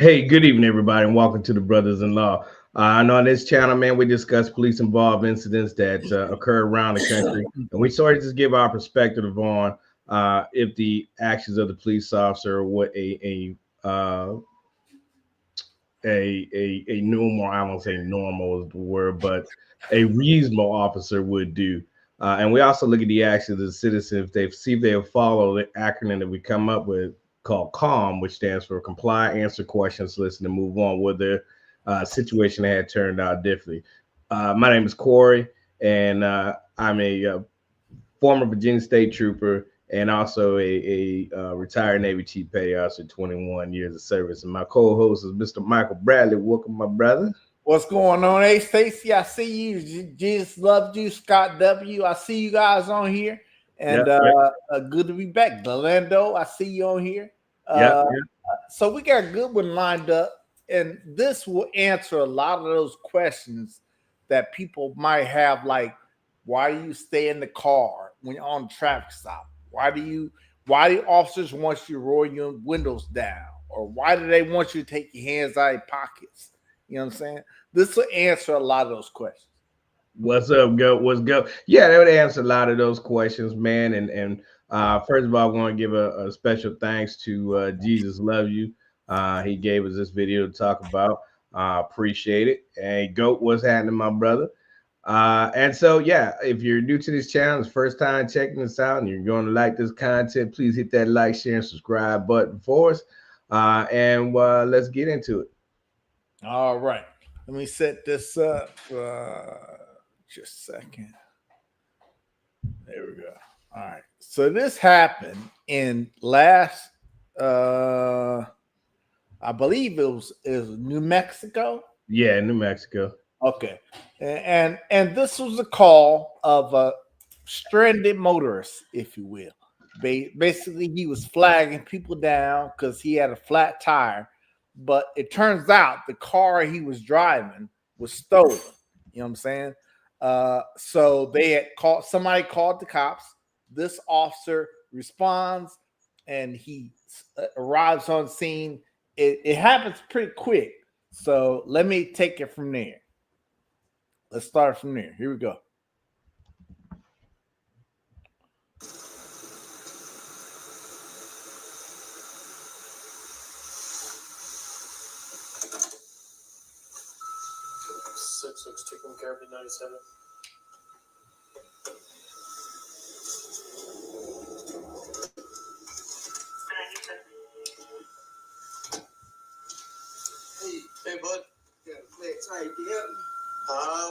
Hey, good evening, everybody, and welcome to the Brothers-in-law. I know on this channel, man, we discuss police-involved incidents that occur around the country, and we sort of just give our perspective on if the actions of the police officer or what a normal, I don't say normal is the word, but a reasonable officer would do. And we also look at the actions of the citizens if they see if they follow the acronym that we come up with called CALM, which stands for Comply, Answer Questions, Listen, and Move On, where the situation had turned out differently. My name is Corey, and I'm a former Virginia State Trooper and also a retired Navy Chief Petty Officer, 21 years of service. And my co-host is Mr. Michael Bradley. Welcome, my brother. What's going on? Hey, Stacy, I see you. Jesus loves you. Scott W. I see you guys on here. And good to be back. Delando, I see you on here. So we got a good one lined up. And this will answer a lot of those questions that people might have, like, why do you stay in the car when you're on a traffic stop? Why do officers want you to roll your windows down? Or why do they want you to take your hands out of your pockets? You know what I'm saying? This will answer a lot of those questions. What's up, go? What's go? Yeah, that would answer a lot of those questions, man. And first of all, I want to give a special thanks to Jesus Love You. He gave us this video to talk about. Appreciate it. And Goat, what's happening, my brother? And so, yeah, if you're new to this channel, it's first time checking this out, and you're going to like this content, please hit that like, share, and subscribe button for us. And let's get into it. All right. Let me set this up. Just a second. There we go. All right. So this happened in last, I believe it was New Mexico. Yeah, New Mexico. Okay. And this was a call of a stranded motorist, if you will. Basically, he was flagging people down because he had a flat tire. But it turns out the car he was driving was stolen. You know what I'm saying? So they had somebody called the cops. This officer responds and he arrives on scene. It happens pretty quick. So let me take it from there. Let's start from there. Here we go. Taking care of the 97. Hey, bud. Got a flat tire. You can help me?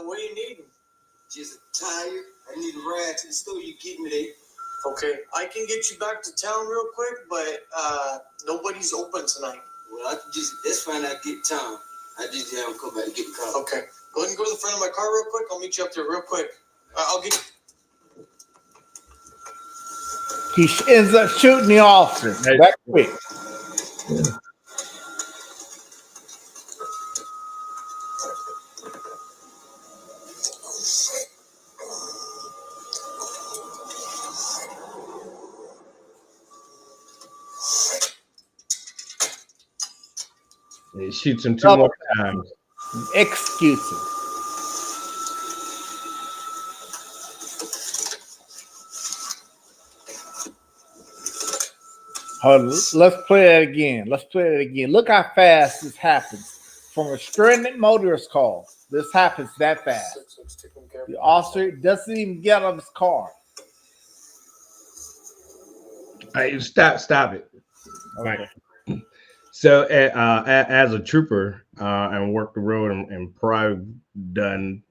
What are you needing? Just a tire. I need a ride to the store. You get me there. Okay, I can get you back to town real quick, but nobody's open tonight. Well, that's fine. I get town. I just have to come back and get the car. Okay. Go ahead and go to the front of my car real quick. I'll meet you up there real quick. I'll get He ends up shooting the officer that quick. He shoots him two more times. Excuses. Let's play that again. Look how fast this happens. From a stranded motorist call, this happens that fast. The officer doesn't even get out of his car. Hey, stop it. Okay. So, as a trooper and worked the road and probably done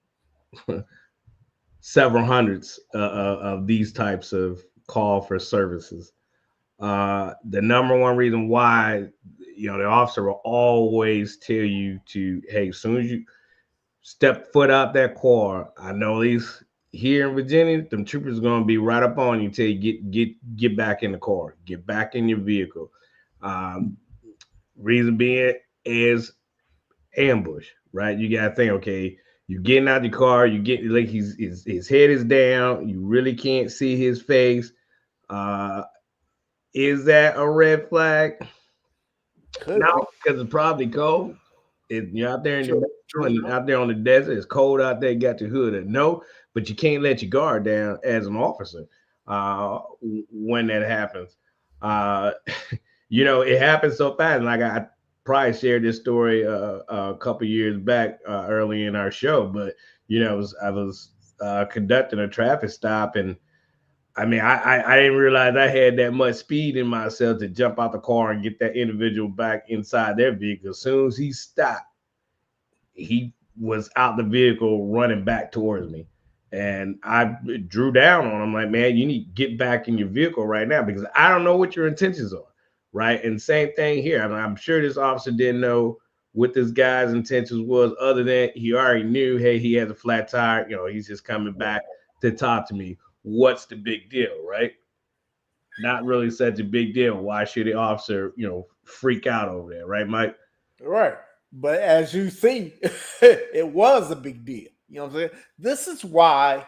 several hundreds of these types of call for services. The number one reason why, the officer will always tell you to, hey, as soon as you step foot out that car, I know at least here in Virginia, them troopers are gonna be right up on you till you get back in the car, get back in your vehicle. Reason being is ambush, right? You gotta think, okay, you getting out the car, you get like his head is down, you really can't see his face. Is that a red flag? Could be. No, because it's probably cold. You're out there in True, your true. out there on the desert. It's cold out there. You got your hood. And no, but you can't let your guard down as an officer when that happens. Uh, it happens so fast. Like I probably shared this story a couple years back early in our show, but I was conducting a traffic stop, and I mean, I didn't realize I had that much speed in myself to jump out the car and get that individual back inside their vehicle. As soon as he stopped, he was out the vehicle running back towards me. And I drew down on him like, man, you need to get back in your vehicle right now because I don't know what your intentions are. Right. And same thing here. I mean, I'm sure this officer didn't know what this guy's intentions was, other than he already knew, hey, he has a flat tire. He's just coming back to talk to me. What's the big deal? Right. Not really such a big deal. Why should the officer, freak out over there? Right, Mike? Right. But as you see, it was a big deal. You know what I'm saying? This is why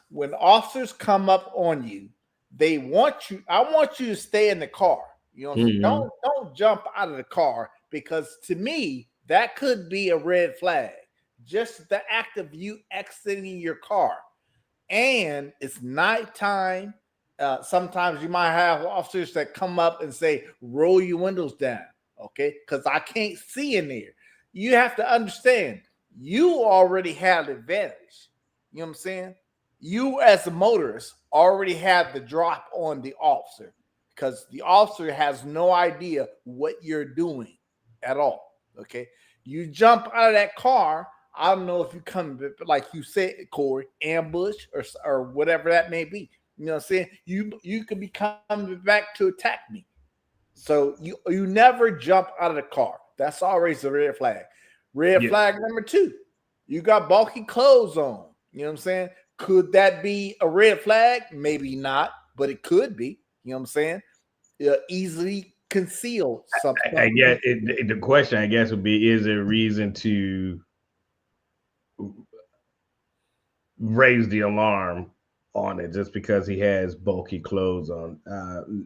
when officers come up on you, they want you. I want you to stay in the car. You know what I'm saying? Don't jump out of the car, because to me, that could be a red flag. Just the act of you exiting your car. And it's nighttime. Sometimes you might have officers that come up and say, roll your windows down, okay? Because I can't see in there. You have to understand, you already had advantage. You know what I'm saying? You as a motorist already had the drop on the officer, because the officer has no idea what you're doing at all, okay? You jump out of that car. I don't know if you come, like you said, Corey, ambush or whatever that may be. You know what I'm saying? You could be coming back to attack me. So you never jump out of the car. That's always a red flag. Red flag number 2, you got bulky clothes on. You know what I'm saying? Could that be a red flag? Maybe not, but it could be. You know what I'm saying? Easily concealed something. I guess the question, I guess, would be: is there a reason to raise the alarm on it just because he has bulky clothes on?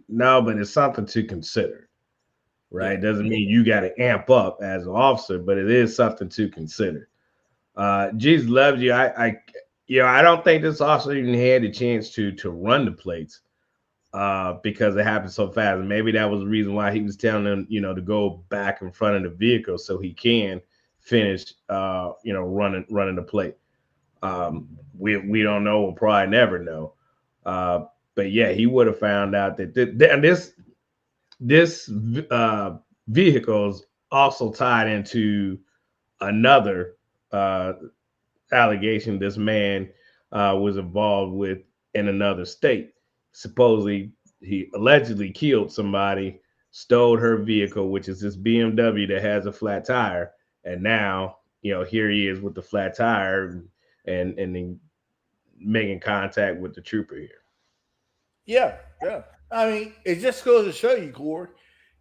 No, but it's something to consider, right? Yeah. Doesn't mean you got to amp up as an officer, but it is something to consider. Jesus loves you. I don't think this officer even had a chance to run the plates because it happened so fast. And maybe that was the reason why he was telling them, to go back in front of the vehicle so he can finish, running the plate. We don't know. We'll probably never know. But yeah, he would have found out that this vehicle is also tied into another allegation this man was involved with in another state. Supposedly, he allegedly killed somebody, stole her vehicle, which is this BMW that has a flat tire, and now here he is with the flat tire and then making contact with the trooper here. Yeah. I mean, it just goes to show you, Corey,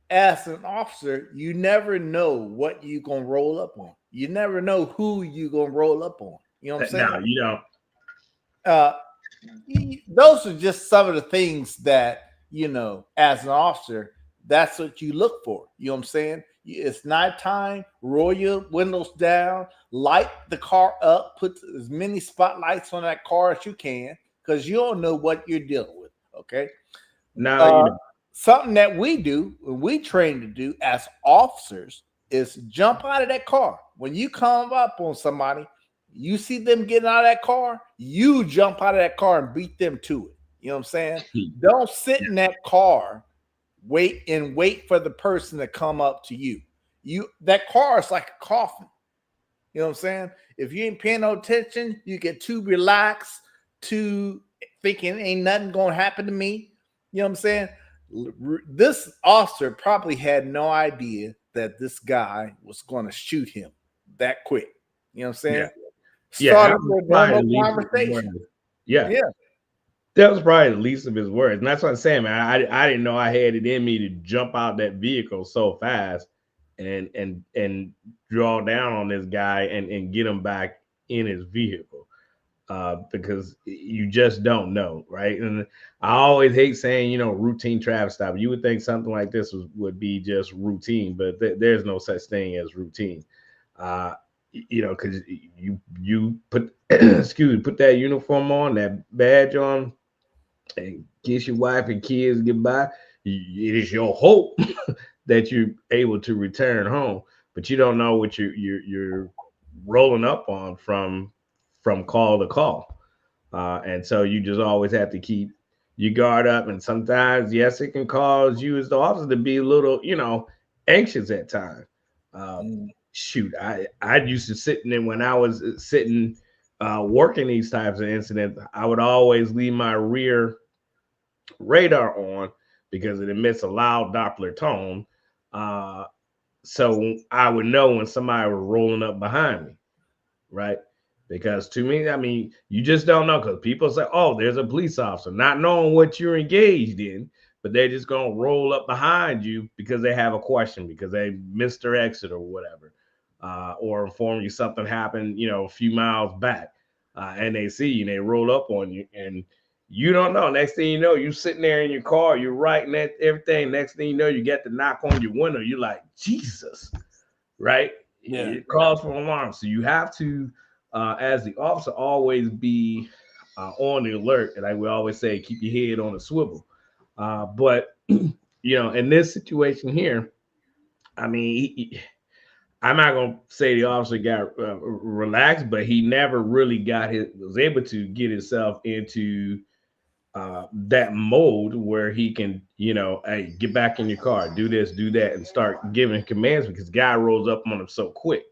as an officer, you never know what you're going to roll up on. You never know who you're going to roll up on. You know what I'm saying? No, you don't. Those are just some of the things that, as an officer, that's what you look for. You know what I'm saying? It's nighttime, roll your windows down, light the car up, put as many spotlights on that car as you can, because you don't know what you're dealing with. Okay. No, something that we do, we train to do as officers, is jump out of that car. When you come up on somebody, you see them getting out of that car, you jump out of that car and beat them to it. You know what I'm saying? Don't sit in that car, wait for the person to come up to you. That car is like a coffin. You know what I'm saying? If you ain't paying no attention, you get too relaxed, too thinking ain't nothing gonna happen to me. You know what I'm saying? This officer probably had no idea that this guy was going to shoot him that quick. You know what I'm saying? Started with a normal conversation. Yeah. That was probably the least of his words. And that's what I'm saying, man. I didn't know I had it in me to jump out that vehicle so fast and draw down on this guy and get him back in his vehicle. because you just don't know, right? And I always hate saying, routine traffic stop. You would think something like this would be just routine, but there's no such thing as routine. Uh, because you put excuse me, put that uniform on, that badge on, and kiss your wife and kids goodbye. It is your hope that you're able to return home, but you don't know what you're rolling up on from call to call, and so you just always have to keep your guard up. And sometimes, yes, it can cause you as the officer to be a little, anxious at times. Shoot, I used to sitting in when I was sitting working these types of incidents. I would always leave my rear radar on because it emits a loud Doppler tone. Uh, so I would know when somebody was rolling up behind me, right? Because to me, I mean, you just don't know, because people say, oh, there's a police officer, not knowing what you're engaged in, but they're just going to roll up behind you because they have a question, because they missed their exit or whatever, or inform you something happened, a few miles back, and they see you and they roll up on you, and you don't know. Next thing you know, you're sitting there in your car, you're writing at everything. Next thing you know, you get the knock on your window. You're like, Jesus, right? Yeah. It calls for alarm. So you have to, as the officer, always be on the alert. And like we always say, keep your head on a swivel. But, in this situation here, I mean, I'm not going to say the officer got relaxed, but he never really was able to get himself into that mode where he can, hey, get back in your car, do this, do that, and start giving commands, because guy rolls up on him so quick.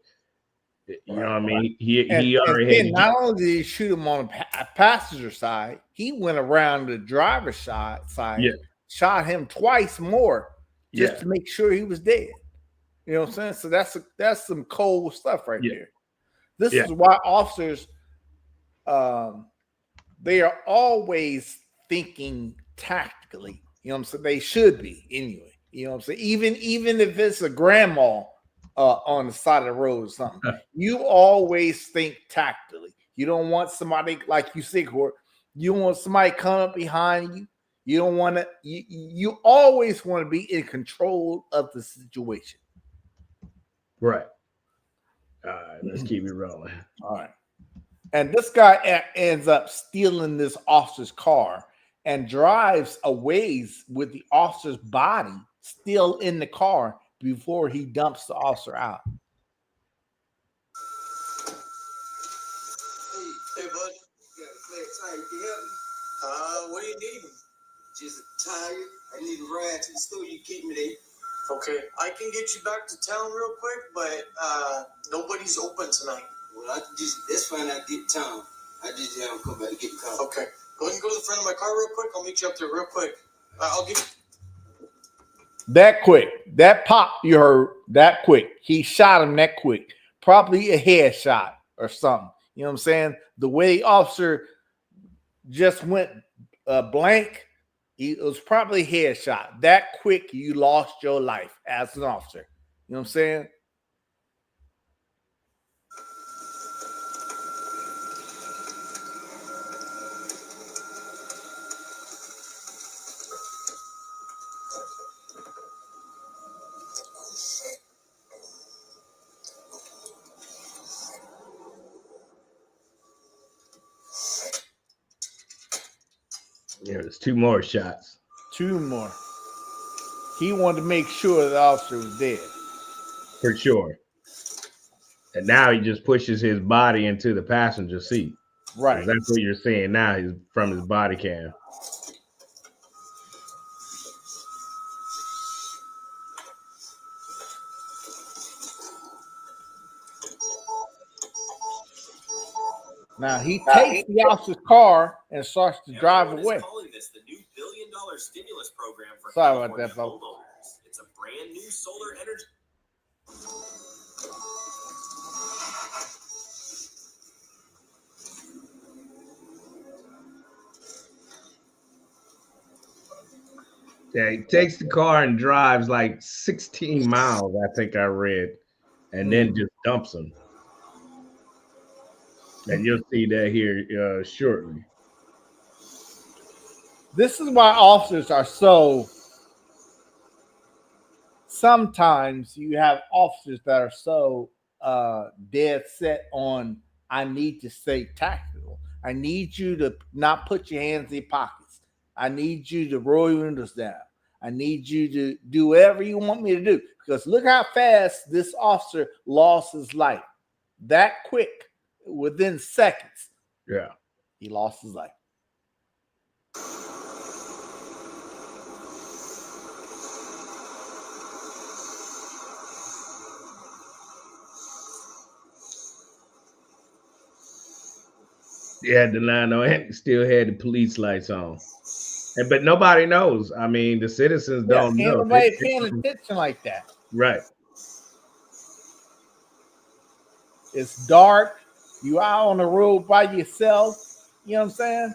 You know what I mean? He And already then had. not only did he shoot him on the passenger side, he went around the driver's side, Yeah. shot him twice more just Yeah. to make sure he was dead. You know what I'm saying? So that's some cold stuff right there. This is why officers, they are always thinking tactically. You know what I'm saying? They should be anyway. You know what I'm saying? Even if it's a grandma on the side of the road or something, you always think tactically. You don't want somebody, like you said, Court, you don't want somebody come up behind you. You don't want to. You always want to be in control of the situation. Right. All right, let's keep it rolling. All right. And this guy ends up stealing this officer's car and drives a ways with the officer's body still in the car before he dumps the officer out. Hey, bud. Got a flat tire. You can help me? What do you need? Just a tire. I need a ride to the store. You get me there. Okay, I can get you back to town real quick, but nobody's open tonight. Well, that's fine. I get to town. I just have to come back to get the car. Okay, go ahead and go to the front of my car real quick. I'll meet you up there real quick. I'll give you. That quick. That pop you heard that quick. He shot him that quick. Probably a headshot or something. You know what I'm saying? The way the officer just went blank, it was probably a headshot. That quick, you lost your life as an officer. You know what I'm saying? Yeah, there's 2 more shots. 2 more. He wanted to make sure the officer was dead. For sure. And now he just pushes his body into the passenger seat. Right. That's what you're seeing now. He's from his body cam. Now he takes the officer's car and starts to drive away. Calling this the new $1 billion stimulus program for Sorry about California that, folks. homeowners. It's a brand new solar energy. Yeah, he takes the car and drives like 16 miles, I think I read, and then just dumps him. And you'll see that here shortly. This is why officers are so. Sometimes you have officers that are so dead set on, I need to stay tactical. I need you to not put your hands in your pockets. I need you to roll your windows down. I need you to do whatever you want me to do. Because look how fast this officer lost his life. That quick, within seconds. Yeah. He lost his life. Yeah, the 908 still had the police lights on. But nobody knows. I mean, the citizens don't Ain't know. nobody paying attention like that. Right. It's dark. You out on the road by yourself. You know what I'm saying?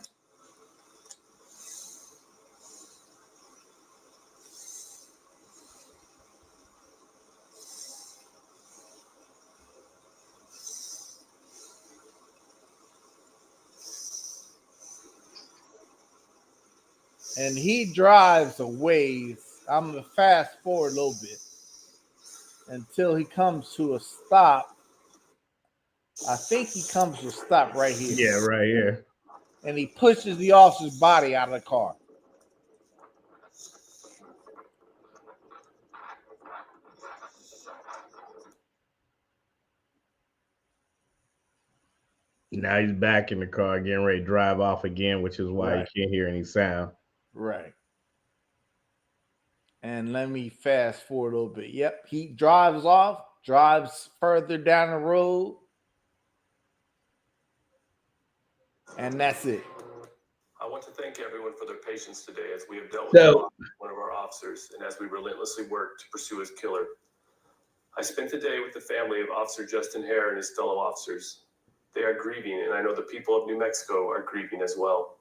And he drives a ways. I'm going to fast forward a little bit until he comes to a stop. I think he comes to a stop right here. Yeah, right here. And he pushes the officer's body out of the car. Now he's back in the car, getting ready to drive off again, which is why Right. you can't hear any sound. Right. And let me fast forward a little bit. Yep, he drives off, drives further down the road. And that's it. I want to thank everyone for their patience today as we have dealt with one of our officers and as we relentlessly work to pursue his killer. I spent the day with the family of Officer Justin Hare and his fellow officers. They are grieving, and I know the people of New Mexico are grieving as well.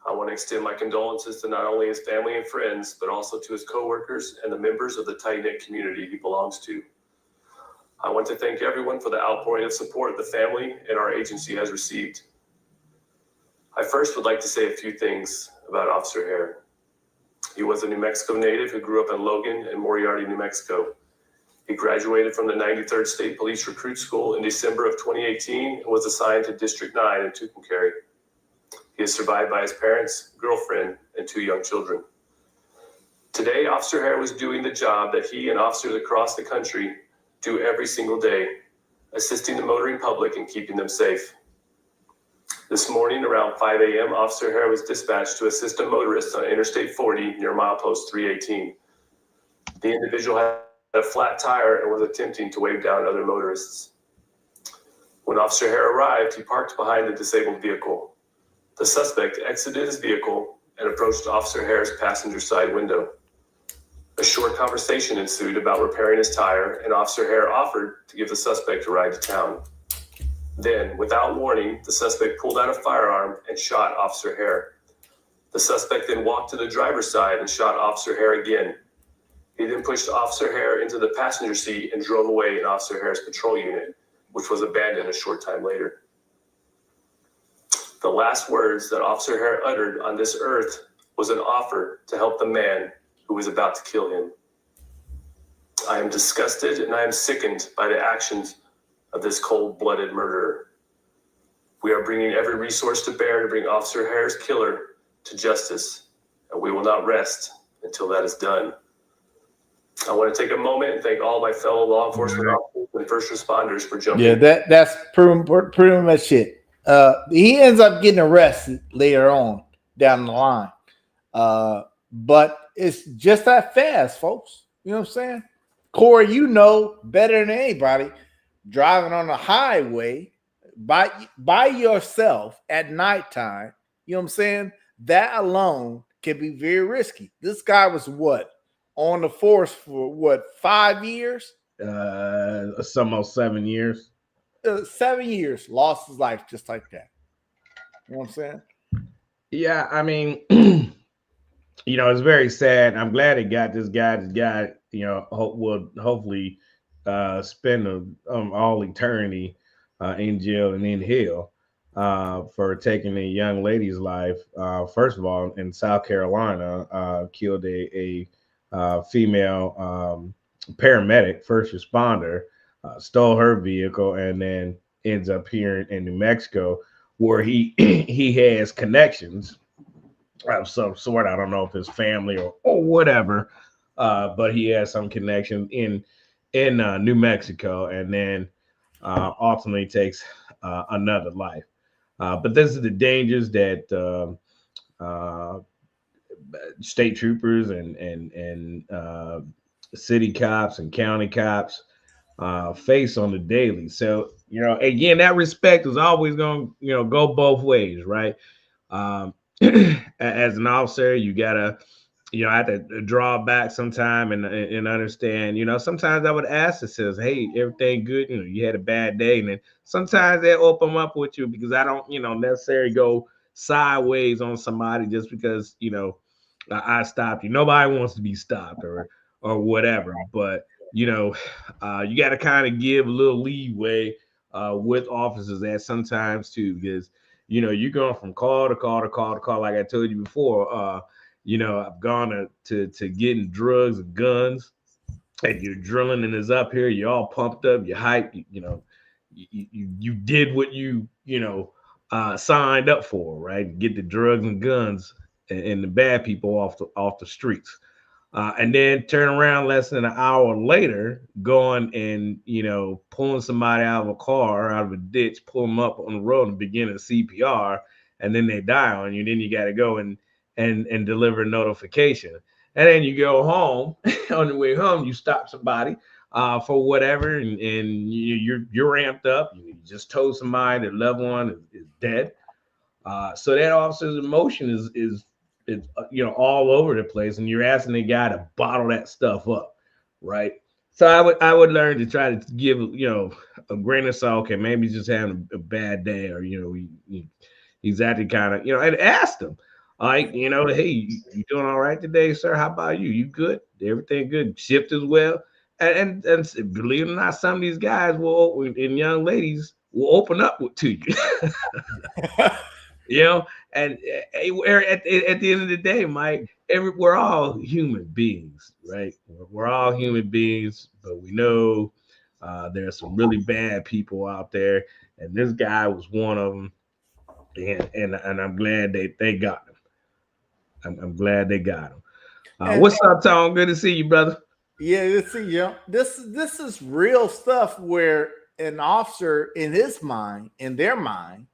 I want to extend my condolences to not only his family and friends, but also to his coworkers and the members of the tight-knit community he belongs to. I want to thank everyone for the outpouring of support the family and our agency has received. I first would like to say a few things about Officer Hare. He was a New Mexico native who grew up in Logan and Moriarty, New Mexico. He graduated from the 93rd State Police Recruit School in December of 2018 and was assigned to District 9 in Tucumcari. He is survived by his parents, girlfriend, and 2 young children. Today, Officer Hare was doing the job that he and officers across the country do every single day, assisting the motoring public and keeping them safe. This morning, around 5 a.m., Officer Hare was dispatched to assist a motorist on Interstate 40 near milepost 318. The individual had a flat tire and was attempting to wave down other motorists. When Officer Hare arrived, he parked behind the disabled vehicle. The suspect exited his vehicle and approached Officer Hare's passenger side window. A short conversation ensued about repairing his tire, and Officer Hare offered to give the suspect a ride to town. Then, without warning, the suspect pulled out a firearm and shot Officer Hare. The suspect then walked to the driver's side and shot Officer Hare again. He then pushed Officer Hare into the passenger seat and drove away in Officer Hare's patrol unit, which was abandoned a short time later. The last words that Officer Hare uttered on this earth was an offer to help the man who was about to kill him. I am disgusted and I am sickened by the actions of this cold-blooded murderer. We are bringing every resource to bear to bring Officer Hare's killer to justice, and we will not rest until that is done. I want to take a moment and thank all my fellow law enforcement officers and first responders for jumping. Yeah, that's pretty much it. He ends up getting arrested later on down the line. But it's just that fast, folks. You know what I'm saying? Corey, you know better than anybody, driving on a highway by yourself at nighttime, you know what I'm saying? That alone can be very risky. This guy was on the force for 5 years? It's almost 7 years. 7 years, lost his life just like that. You know what I'm saying? Yeah, I mean, it's very sad. I'm glad it got this guy. This guy, will hopefully spend all eternity in jail and in hell for taking a young lady's life. First of all, in South Carolina, killed a female paramedic, first responder, stole her vehicle, and then ends up here in New Mexico, where he he has connections of some sort. I don't know if it's family or whatever, but he has some connection in New Mexico, and then ultimately takes another life. But this is the dangers that state troopers and city cops and county cops face on the daily. So again, that respect is always going to go both ways, right? Um, as an officer, you gotta I have to draw back sometime and understand. Sometimes I would ask the says, "Hey, everything good? You had a bad day," and then sometimes they open up with you because I don't necessarily go sideways on somebody just because I stopped you. Nobody wants to be stopped or whatever, but you got to kind of give a little leeway with officers at sometimes too, because you're going from call to call to call to call, like I told you before. I've gone to getting drugs and guns, and you're drilling and is up here. You're all pumped up. You're hyped. You did what signed up for, right? Get the drugs and guns and the bad people off the streets. And then turn around less than an hour later, going and pulling somebody out of a car, out of a ditch, pull them up on the road and begin a CPR, and then they die on you. Then you got to go and deliver notification, and then you go home. On the way home, you stop somebody for whatever, and you're ramped up. You just told somebody that loved one is dead. So that officer's emotion is all over the place, and you're asking the guy to bottle that stuff up, right? So I would learn to try to give a grain of salt. Okay, maybe he's just having a bad day, or he's acting kind of and ask him like hey, you doing all right today, sir? How about you? You good? Everything good? Shift as well? And believe it or not, some of these guys will and young ladies will open up to you. you know, and at the end of the day, Mike, we're all human beings, right? We're all human beings, but we know there's some really bad people out there, and this guy was one of them. And I'm glad they got him. I'm glad they got him. What's up, Tom? Good to see you, brother. Yeah, you see, this is real stuff where an officer in their mind,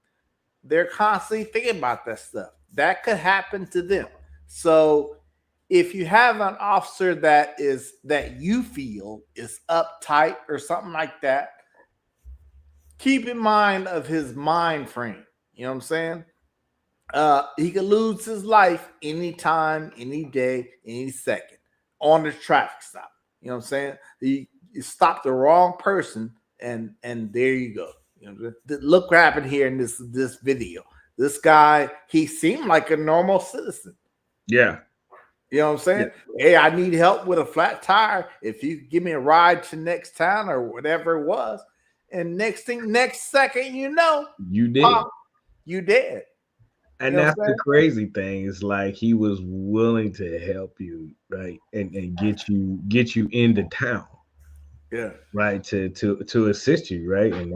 they're constantly thinking about that stuff. That could happen to them. So if you have an officer that you feel is uptight or something like that, keep in mind of his mind frame. You know what I'm saying? He could lose his life anytime, any day, any second on the traffic stop. You know what I'm saying? You stopped the wrong person, and there you go. Look what happened here in this video. This guy, he seemed like a normal citizen. Yeah. You know what I'm saying? Yeah. Hey, I need help with a flat tire. If you give me a ride to next town or whatever it was, and next second, you did. You dead. And that's the crazy thing, is like he was willing to help you, right, and get you into town, right, to assist you, right, and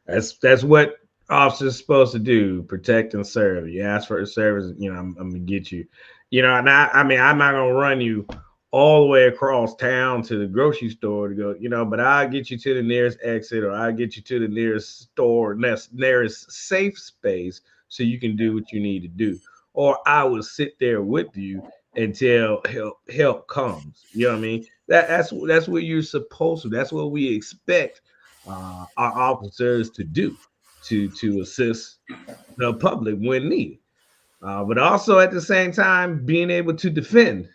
that's what officers supposed to do: protect and serve. You ask for a service, I'm gonna get you, and I mean, I'm not gonna run you all the way across town to the grocery store to go, but I'll get you to the nearest exit, or I'll get you to the nearest store, nearest safe space, so you can do what you need to do. Or I will sit there with you until help comes. You know what I mean? That's what you're supposed to. That's what we expect our officers to do, to assist the public when needed. But also at the same time, being able to defend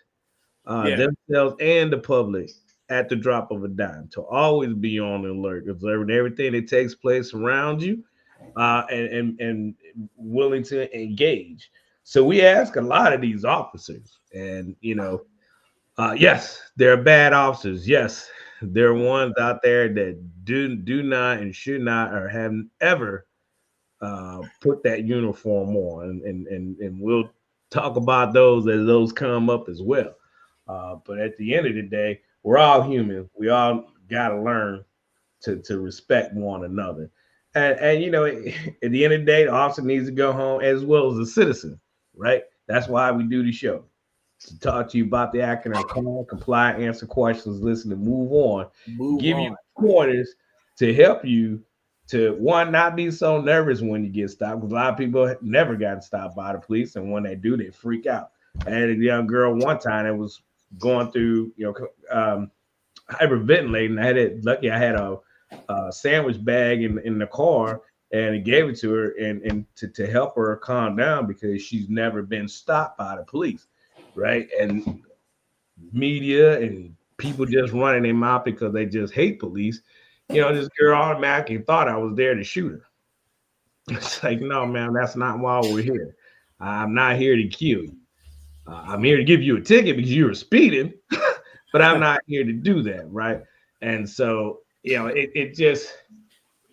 themselves and the public at the drop of a dime. To always be on alert, observing everything that takes place around you, and willing to engage. So we ask a lot of these officers, and yes, they're bad officers. Yes, there are ones out there that do not and should not or have ever put that uniform on, and we'll talk about those as those come up as well. But at the end of the day, we're all human. We all got to learn to respect one another. And you know, at the end of the day, the officer needs to go home as well as the citizen, right? That's why we do the show, to talk to you about the acronym, call, comply, answer questions, listen, and move on. Move Give on. you pointers to help you to one, not be so nervous when you get stopped, because a lot of people never gotten stopped by the police, and when they do, they freak out. I had a young girl one time that was going through, hyperventilating. I had it lucky. I had a sandwich bag in the car, and it gave it to her, and to help her calm down because she's never been stopped by the police, right? And media and people just running their mouth because they just hate police. You know, this girl automatically thought I was there to shoot her. It's like, no, man, that's not why we're here. I'm not here to kill you. I'm here to give you a ticket because you were speeding, but I'm not here to do that, right? And so, you know, it just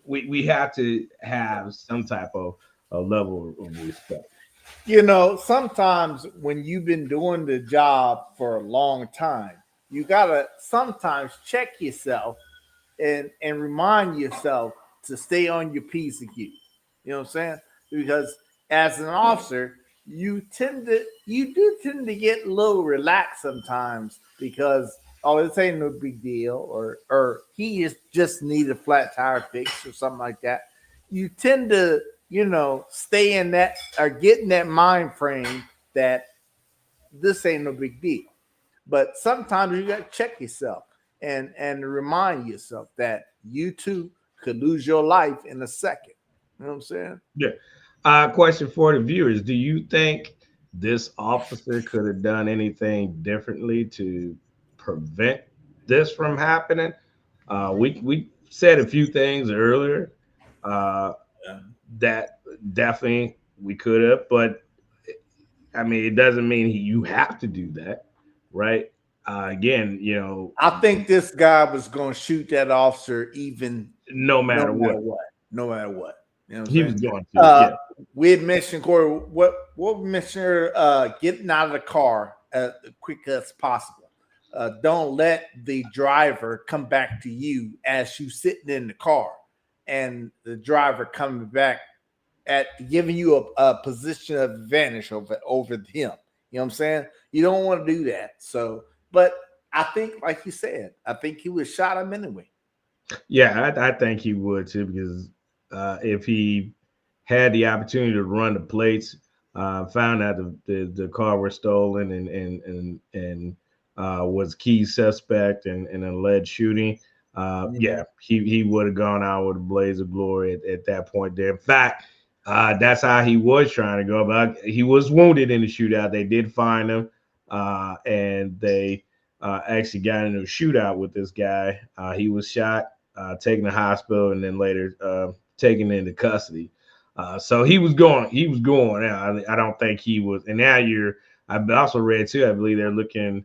we have to have some type of a level of respect. You know, sometimes when you've been doing the job for a long time, you gotta sometimes check yourself and remind yourself to stay on your P's and Q's. You know what I'm saying? Because as an officer, you do tend to get a little relaxed sometimes because oh, this ain't no big deal, or he just need a flat tire fix or something like that. You tend to, stay in that or get in that mind frame that this ain't no big deal. But sometimes you got to check yourself and remind yourself that you too could lose your life in a second. You know what I'm saying? Yeah. Question for the viewers: do you think this officer could have done anything differently to prevent this from happening? We said a few things earlier uh, Yeah. that definitely we could have, but I mean, it doesn't mean you have to do that, right? Again, you know, I think this guy was going to shoot that officer even no no matter matter what, what. No matter what. You know what I'm he saying? was going to. Uh, Yeah, we had mentioned Corey. What we mentioned? Getting out of the car as quick as possible. Don't let the driver come back to you as you sitting in the car, and the driver coming back at giving you a position of advantage over him. You know what I'm saying? You don't want to do that. So, but I think, like you said, I think he would shot him anyway. yeah, I think he would too because if he had the opportunity to run the plates, found out the car was stolen and was key suspect in an alleged shooting. Mhm. Yeah, he would have gone out with a blaze of glory at that point there. In fact, that's how he was trying to go. But he was wounded in the shootout. They did find him, and they actually got into a shootout with this guy. He was shot, taken to the hospital, and then later taken into custody. So he was going. He was going. I don't think he was. And now I also read too. I believe they're looking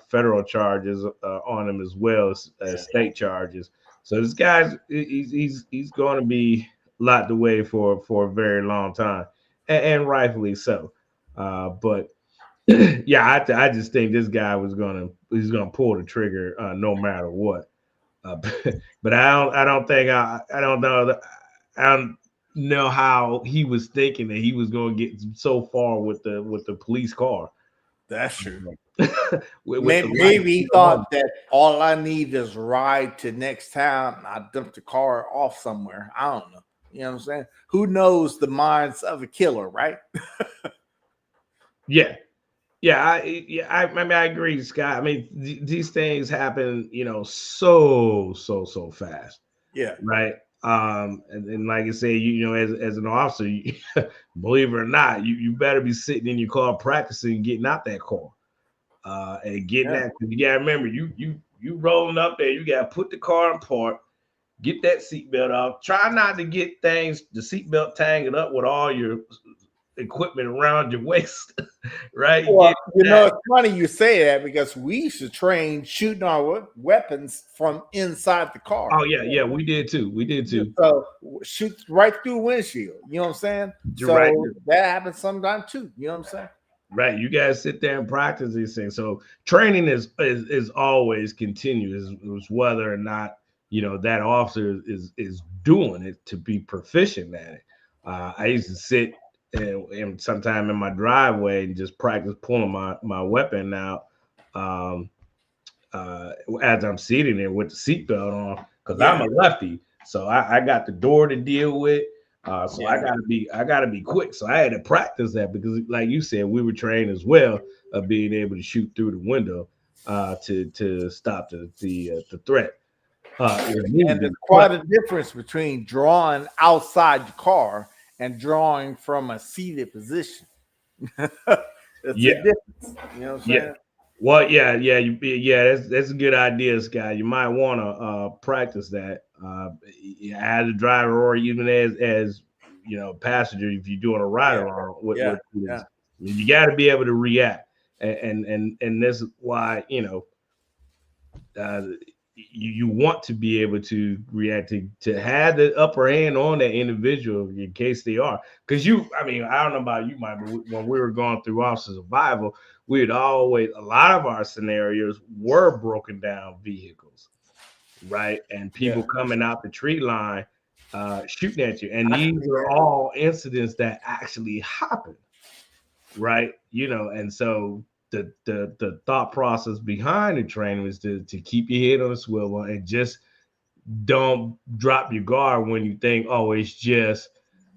federal charges on him as well as state charges. So this guy's he's going to be locked away for a very long time, and rightfully so. But yeah, I just think this guy he's gonna pull the trigger no matter what. Uh, but I don't think I don't know I don't know how he was thinking that he was going to get so far with the police car. That's true. With the lights. Maybe he thought that all I need is ride to next town. I dump the car off somewhere. I don't know. You know what I'm saying? Who knows the minds of a killer, right? Yeah, I mean, I agree, Scott. I mean, these things happen, you know, so fast, Yeah. right? And like I say, you know, as an officer, believe it or not, you better be sitting in your car practicing getting out that car, and getting Yeah. that. Because you gotta remember, you rolling up there, you gotta put the car in park, get that seatbelt off. Try not to get the seatbelt tangled up with all your equipment around your waist, right? Well, you know, it's funny you say that because we used to train shooting our weapons from inside the car. Oh yeah, we did too. We did too. So shoot right through windshield. You know what I'm saying? So Right. that happens sometimes too. You know what I'm saying? Right. You guys sit there and practice these things. So training is always continuous, is whether or not that officer is doing it to be proficient at it. I used to sit and sometime in my driveway and just practice pulling my weapon out as I'm sitting there with the seatbelt on, because I'm a lefty. So I got the door to deal with. So I gotta be quick. So I had to practice that because, like you said, we were trained as well of being able to shoot through the window to stop the threat. And there's quite a difference between drawing outside the car and drawing from a seated position. It's a difference. You know what I'm saying? Well, that's a good idea, Scott. You might want to practice that as a driver, or even as passenger, if you're doing a ride around. You got to be able to react, and this is why you want to be able to react to have the upper hand on that individual in case they are. Because I don't know about you, Mike, but when we were going through officer survival, a lot of our scenarios were broken down vehicles, right? And people coming out the tree line shooting at you. And these are all incidents that actually happen, right? And so the thought process behind the training is to keep your head on a swivel and just don't drop your guard when you think, oh, it's just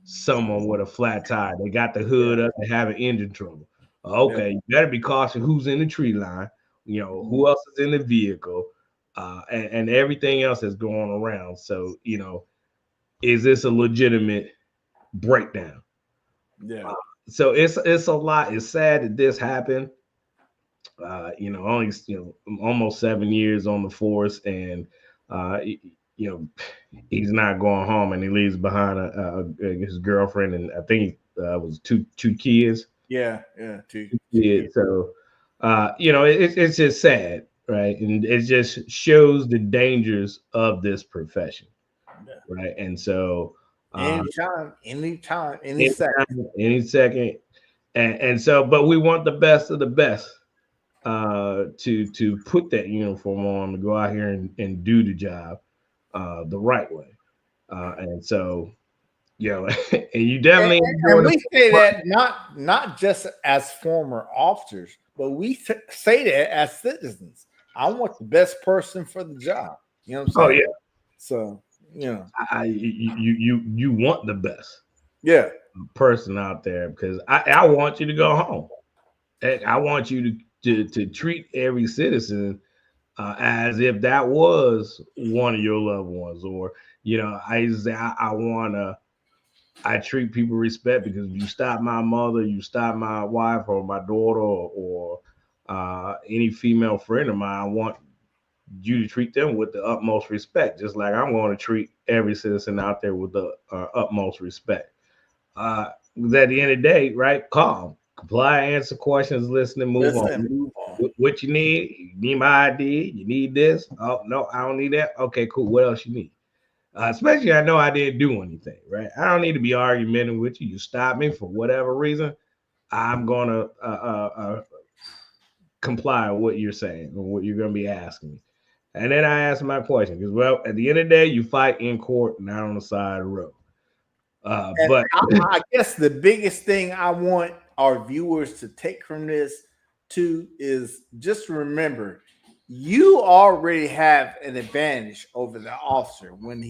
someone with a flat tire. They got the hood up and having engine trouble. Okay, you better be cautious who's in the tree line, who else is in the vehicle, and everything else that's going around. So, is this a legitimate breakdown? Yeah. So it's a lot. It's sad that this happened. Only almost 7 years on the force, and he's not going home, and he leaves behind his girlfriend, and I think it was two kids. Two kids. So it's just sad, right? And it just shows the dangers of this profession, right? And so anytime, any second, and so, but we want the best of the best to put that uniform on, to go out here and do the job the right way. And so, and you definitely and we say that not just as former officers, but we say that as citizens. I want the best person for the job. You know what I'm saying? Oh yeah. So you want the best person out there, because I want you to go home. I want you to treat every citizen as if that was one of your loved ones, or I treat people respect, because you stop my mother, you stop my wife or my daughter, or any female friend of mine, I want you to treat them with the utmost respect, just like I'm going to treat every citizen out there with the utmost respect. At the end of the day, right? Calm, comply, answer questions, listen, and move on. What you need? You need my ID? You need this? Oh no, I don't need that. Okay, cool. What else you need? Especially, I know I didn't do anything, right? I don't need to be argumentative with you. You stop me for whatever reason, I'm gonna comply with what you're saying or what you're gonna be asking me. And then I ask my question, because, well, at the end of the day, you fight in court, not on the side of the road. But I guess the biggest thing I want our viewers to take from this too is just remember, you already have an advantage over the officer when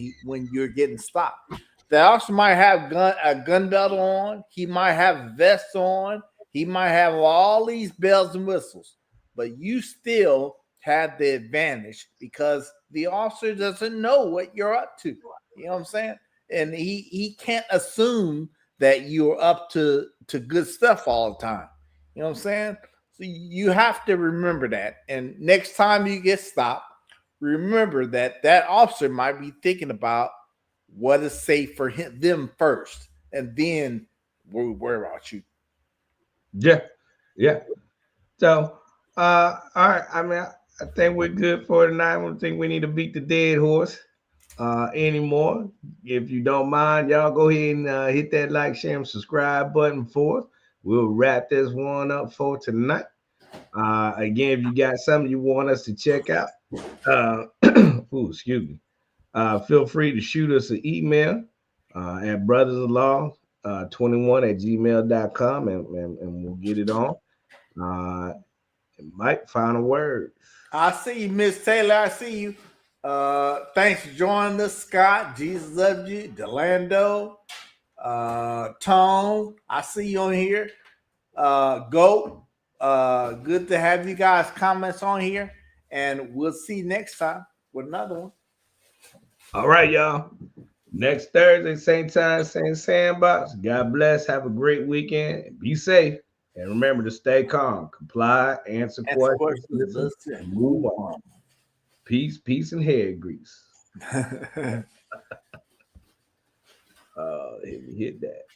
you're getting stopped. The officer might have a gun belt on, he might have vests on, he might have all these bells and whistles, but you still have the advantage because the officer doesn't know what you're up to. You know what I'm saying? And he can't assume that you're up to good stuff all the time. You know what I'm saying? So you have to remember that. And next time you get stopped, remember that officer might be thinking about what is safe for them first, and then we worry about you. Yeah, yeah. So, all right. I mean, I think we're good for tonight. I don't think we need to beat the dead horse anymore. If you don't mind, y'all go ahead and hit that like, share, and subscribe button for us. We'll wrap this one up for tonight. Again, if you got something you want us to check out, ooh, excuse me, feel free to shoot us an email at Brothas-in-law 21 at gmail.com and we'll get it on. Mike, final word. I see you, Miss Taylor. I see you. Thanks for joining us, Scott. Jesus loves you. Delando, Tone. I see you on here. Goat. Good to have you guys comments on here. And we'll see you next time with another one. All right, y'all. Next Thursday, same time, same sandbox. God bless. Have a great weekend. Be safe. And remember to stay calm, comply, answer questions, listen, and move on. Peace, peace, and head grease. Hit that.